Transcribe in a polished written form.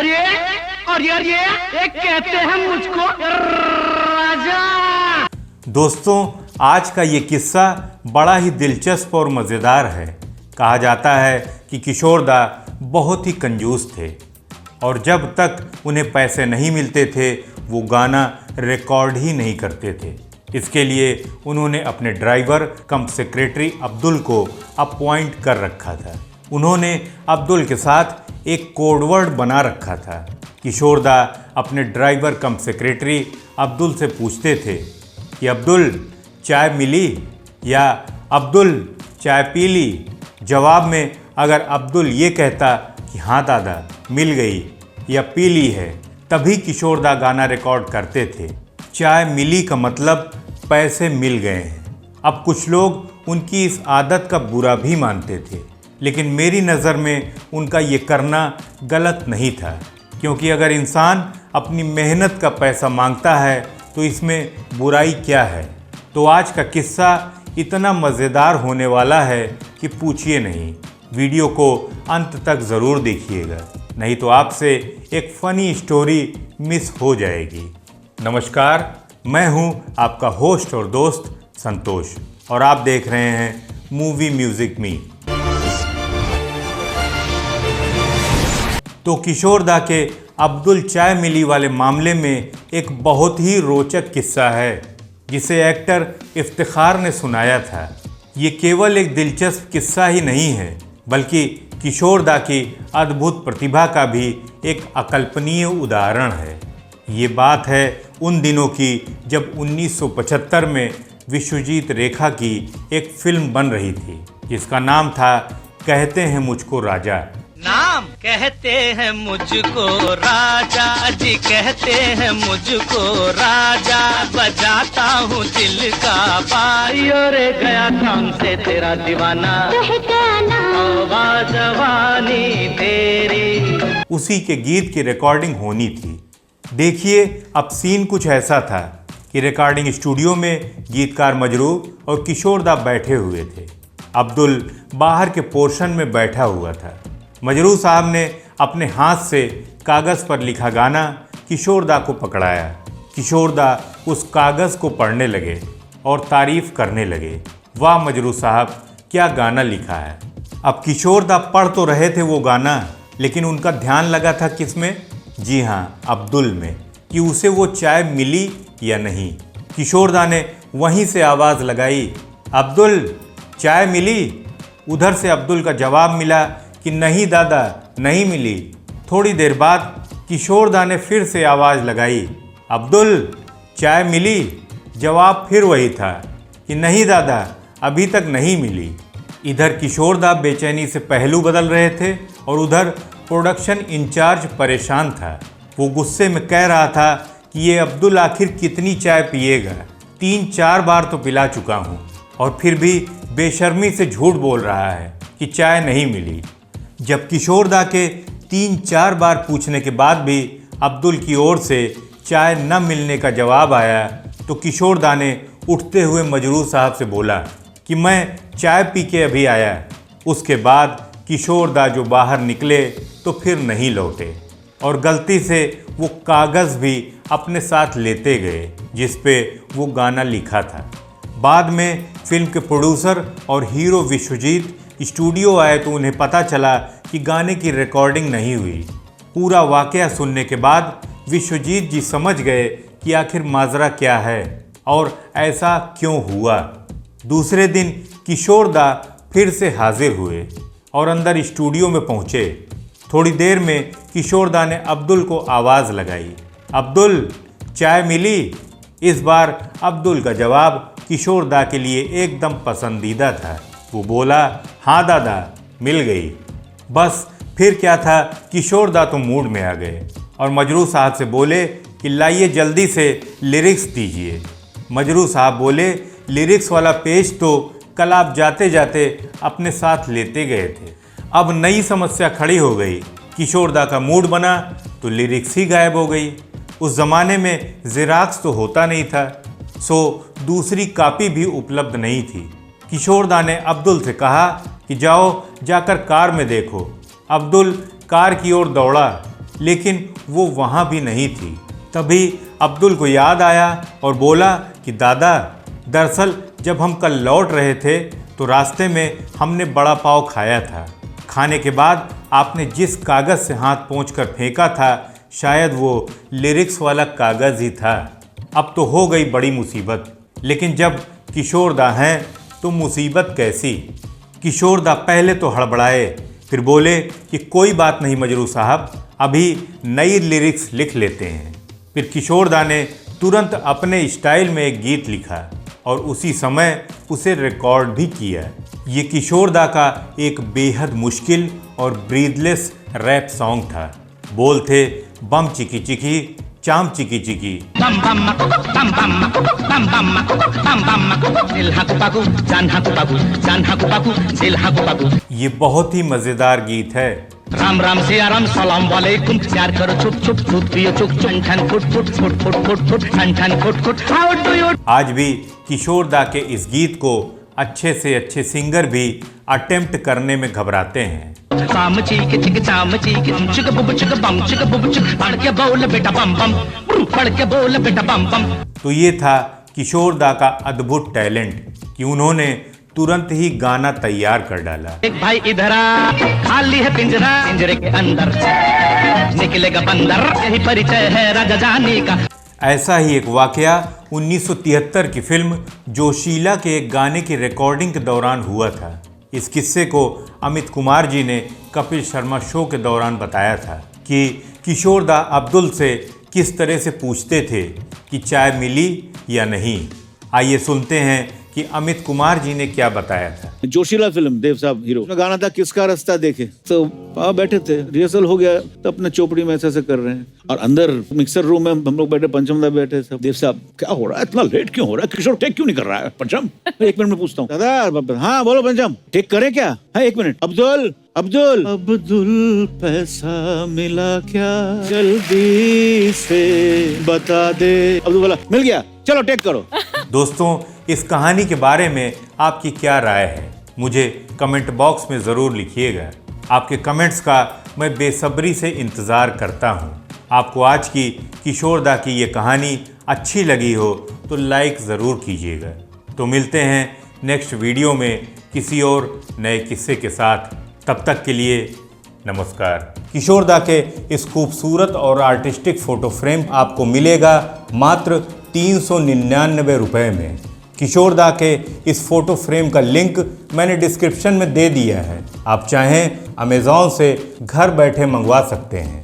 अरे और यार ये कहते हैं मुझको राजा। दोस्तों, आज का ये किस्सा बड़ा ही दिलचस्प और मज़ेदार है। कहा जाता है कि किशोर दा बहुत ही कंजूस थे और जब तक उन्हें पैसे नहीं मिलते थे वो गाना रिकॉर्ड ही नहीं करते थे। इसके लिए उन्होंने अपने ड्राइवर कम सेक्रेटरी अब्दुल को अपॉइंट कर रखा था। उन्होंने अब्दुल के साथ एक कोडवर्ड बना रखा था। किशोर दा अपने ड्राइवर कम सेक्रेटरी अब्दुल से पूछते थे कि अब्दुल चाय मिली या अब्दुल चाय पी ली। जवाब में अगर अब्दुल ये कहता कि हाँ दादा मिल गई या पी ली है, तभी किशोर दा गाना रिकॉर्ड करते थे। चाय मिली का मतलब पैसे मिल गए हैं। अब कुछ लोग उनकी इस आदत का बुरा भी मानते थे, लेकिन मेरी नज़र में उनका ये करना गलत नहीं था, क्योंकि अगर इंसान अपनी मेहनत का पैसा मांगता है तो इसमें बुराई क्या है। तो आज का किस्सा इतना मज़ेदार होने वाला है कि पूछिए नहीं। वीडियो को अंत तक ज़रूर देखिएगा, नहीं तो आपसे एक फ़नी स्टोरी मिस हो जाएगी। नमस्कार, मैं हूं आपका होस्ट और दोस्त संतोष और आप देख रहे हैं मूवी म्यूज़िक मी। तो किशोर दा के अब्दुल चाय मिली वाले मामले में एक बहुत ही रोचक किस्सा है जिसे एक्टर इफ्तिखार ने सुनाया था। ये केवल एक दिलचस्प किस्सा ही नहीं है, बल्कि किशोर दा की अद्भुत प्रतिभा का भी एक अकल्पनीय उदाहरण है। ये बात है उन दिनों की जब 1975 में विश्वजीत रेखा की एक फिल्म बन रही थी जिसका नाम था कहते हैं मुझको राजा। नाम कहते हैं मुझको राजा जी, कहते हैं मुझको राजा, बजाता हूँ दिल का बाई। रे गया काम से तेरा दीवाना, जवानी तेरी। उसी के गीत की रिकॉर्डिंग होनी थी। देखिए, अब सीन कुछ ऐसा था कि रिकॉर्डिंग स्टूडियो में गीतकार मजरू और किशोर दा बैठे हुए थे। अब्दुल बाहर के पोर्शन में बैठा हुआ था। मजरू साहब ने अपने हाथ से कागज़ पर लिखा गाना किशोर दा को पकड़ाया। किशोर दा उस कागज़ को पढ़ने लगे और तारीफ़ करने लगे। वाह मजरू साहब, क्या गाना लिखा है। अब किशोर दा पढ़ तो रहे थे वो गाना, लेकिन उनका ध्यान लगा था किसमें? जी हाँ, अब्दुल में, कि उसे वो चाय मिली या नहीं। किशोर दा ने वहीं से आवाज़ लगाई, अब्दुल चाय मिली? उधर से अब्दुल का जवाब मिला कि नहीं दादा, नहीं मिली। थोड़ी देर बाद किशोर दा ने फिर से आवाज़ लगाई, अब्दुल चाय मिली? जवाब फिर वही था कि नहीं दादा, अभी तक नहीं मिली। इधर किशोर दा बेचैनी से पहलू बदल रहे थे और उधर प्रोडक्शन इंचार्ज परेशान था। वो गुस्से में कह रहा था कि ये अब्दुल आखिर कितनी चाय पिएगा? 3-4 बार तो पिला चुका हूँ और फिर भी बेशर्मी से झूठ बोल रहा है कि चाय नहीं मिली। जब किशोर दा के 3-4 बार पूछने के बाद भी अब्दुल की ओर से चाय न मिलने का जवाब आया तो किशोर दा ने उठते हुए मजरू साहब से बोला कि मैं चाय पी के अभी आया। उसके बाद किशोर दा जो बाहर निकले तो फिर नहीं लौटे और गलती से वो कागज़ भी अपने साथ लेते गए जिस पे वो गाना लिखा था। बाद में फिल्म के प्रोड्यूसर और हीरो विश्वजीत स्टूडियो आए तो उन्हें पता चला कि गाने की रिकॉर्डिंग नहीं हुई। पूरा वाकया सुनने के बाद विश्वजीत जी समझ गए कि आखिर माजरा क्या है और ऐसा क्यों हुआ। दूसरे दिन किशोर दा फिर से हाजिर हुए और अंदर स्टूडियो में पहुँचे। थोड़ी देर में किशोर दा ने अब्दुल को आवाज़ लगाई, अब्दुल चाय मिली? इस बार अब्दुल का जवाब किशोर दा के लिए एकदम पसंदीदा था। वो बोला, हाँ दादा मिल गई। बस फिर क्या था, किशोर दा तो मूड में आ गए और मजरू साहब से बोले कि लाइए जल्दी से लिरिक्स दीजिए। मजरू साहब बोले, लिरिक्स वाला पेज तो कल आप जाते जाते अपने साथ लेते गए थे। अब नई समस्या खड़ी हो गई। किशोर दा का मूड बना तो लिरिक्स ही गायब हो गई। उस ज़माने में ज़ेरॉक्स तो होता नहीं था, सो दूसरी कॉपी भी उपलब्ध नहीं थी। किशोर दा ने अब्दुल से कहा कि जाओ जाकर कार में देखो। अब्दुल कार की ओर दौड़ा, लेकिन वो वहाँ भी नहीं थी। तभी अब्दुल को याद आया और बोला कि दादा, दरअसल जब हम कल लौट रहे थे तो रास्ते में हमने बड़ा पाव खाया था। खाने के बाद आपने जिस कागज़ से हाथ पोंछकर फेंका था, शायद वो लिरिक्स वाला कागज़ ही था। अब तो हो गई बड़ी मुसीबत। लेकिन जब किशोरदा हैं तो मुसीबत कैसी। किशोरदा पहले तो हड़बड़ाए, फिर बोले कि कोई बात नहीं मजरू साहब, अभी नई लिरिक्स लिख लेते हैं। फिर किशोरदा ने तुरंत अपने स्टाइल में एक गीत लिखा और उसी समय उसे रिकॉर्ड भी किया। ये किशोरदा का एक बेहद मुश्किल और ब्रीदलेस रैप सॉन्ग था। बोल थे बम चिकी चिकी चाम चिकी चिकी। बम बम मको बम बम मको बम बम मको बम बम मको दिल हाकू पाकू जान हाकू पाकू जान हाकू पाकू दिल हाकू पाकू। ये बहुत ही मजेदार गीत है। राम राम सिया राम सलाम वालेकुम, प्यार करो छुप छुप दूध पियो चुक चुक ठन foot foot foot foot foot foot ठन ठन foot foot. How do you. आज भी किशोरदा के इस गीत को अच्छे से अच्छे सिंगर भी अटेम्प्ट करने में घबराते हैं। चाम चीक चिक चाम चीक चिक बुब चिक बम चिक बुब चिक पढ़ के बोल बेटा बम बम, पढ़ के बोल बेटा बम बम। तो ये था किशोरदा का अद्भुत टैलेंट कि उन्होंने तुरंत ही गाना तैयार कर डाला। एक भाई इधर आ, खाली है पिंजरा, पिंजरे के अंदर निकलेगा बंदर, यही परिचय है राजा जानी का। ऐसा ही एक वाकया 1973 की फिल्म जोशीला के एक गाने की रिकॉर्डिंग के दौरान हुआ था। इस किस्से को अमित कुमार जी ने कपिल शर्मा शो के दौरान बताया था कि किशोरदा अब्दुल से किस तरह से पूछते थे कि चाय मिली या नहीं। आइए सुनते हैं कि अमित कुमार जी ने क्या बताया था। जोशीला फिल्म, देव साहब हीरो, गाना था किसका रास्ता देखे। तो वहाँ बैठे थे, रिहर्सल हो गया, तो अपने चोपड़ी में ऐसे कर रहे हैं और अंदर मिक्सर रूम में हम लोग बैठे, पंचम दा बैठे सब। देव साहब क्या हो रहा है, इतना लेट क्यों हो रहा है, किशोर टेक क्यों नहीं कर रहा है पंचम? एक मिनट में पूछता हूँ। दादा हाँ बोलो पंचम, टेक करें क्या? हाँ एक मिनट। अब्दुल अब्दुल अब्दुल पैसा मिला क्या, जल्दी से बता दे। अब्दुल बोला मिल गया, चलो टेक करो। दोस्तों, इस कहानी के बारे में आपकी क्या राय है, मुझे कमेंट बॉक्स में ज़रूर लिखिएगा। आपके कमेंट्स का मैं बेसब्री से इंतज़ार करता हूँ। आपको आज की किशोरदा की ये कहानी अच्छी लगी हो तो लाइक ज़रूर कीजिएगा। तो मिलते हैं नेक्स्ट वीडियो में किसी और नए किस्से के साथ। तब तक के लिए नमस्कार। किशोरदा के इस खूबसूरत और आर्टिस्टिक फ़ोटो फ्रेम आपको मिलेगा मात्र 399 रुपये में। किशोरदा के इस फोटो फ्रेम का लिंक मैंने डिस्क्रिप्शन में दे दिया है। आप चाहें अमेज़ॉन से घर बैठे मंगवा सकते हैं।